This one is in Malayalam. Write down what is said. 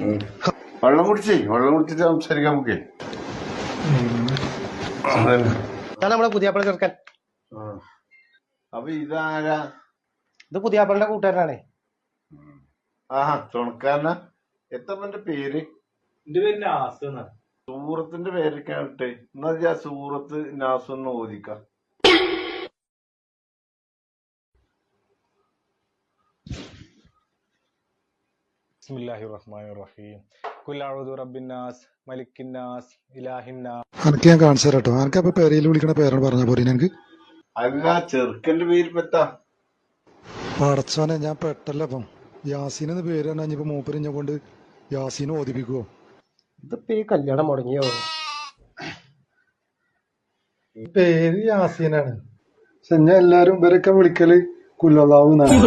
ഉം. വെള്ളം കുടിച്ചിട്ട് സംസാരിക്കാം നമുക്ക്. അതന്നെ. നമ്മളെ പുതിയാപ്പള ചെറുക്കൻ. അപ്പൊ ഇതാരാ? ഇത് പുതിയാപ്പളിന്റെ കൂട്ടുകാരനാണേ. ആഹാ, തുണക്കാരനാ. എത്ര പേര്? എന്റെ പേര് നാസ്. സൂറത്തിന്റെ പേരൊക്കെ ആട്ടെ. എന്നാ സൂറത്ത് നാസ് ഒന്ന് ഓദിക്കാം. ബിസ്മില്ലാഹിർ റഹ്മാനിർ റഹീം. ഖുൽ അഊദു ബിറബ്ബിന്നാസ് മലിക്കിന്നാസ് ഇലാഹിന്നാസ്. അനക്ക് ഞാൻ കാണിച്ചു തരാട്ടോ. അനക്ക് അപ്പൊ പേരയിൽ വിളിക്കണ പേരാണ് പറഞ്ഞ പോരെ എനിക്ക്. അല്ല, ചെറുക്കന്റെ പേര് പെത്താ. പടച്ചോനെ ഞാൻ പെട്ടല്ല. അപ്പം യാസീൻ എന്ന് പേര് തന്നെ. ഇനിയിപ്പോ മൂപ്പര് ഞാൻ കൊണ്ട് യാസീനെ ഓദിപ്പിക്കുവോ? ഇതിപ്പോ ഈ കല്യാണം മുടങ്ങിയോ? പേര് യാസീനാണ്, പക്ഷെ ഞാൻ എല്ലാരും ഇവരൊക്കെ വിളിക്കല് കുല്ലല്ലാഹു എന്നാണ്.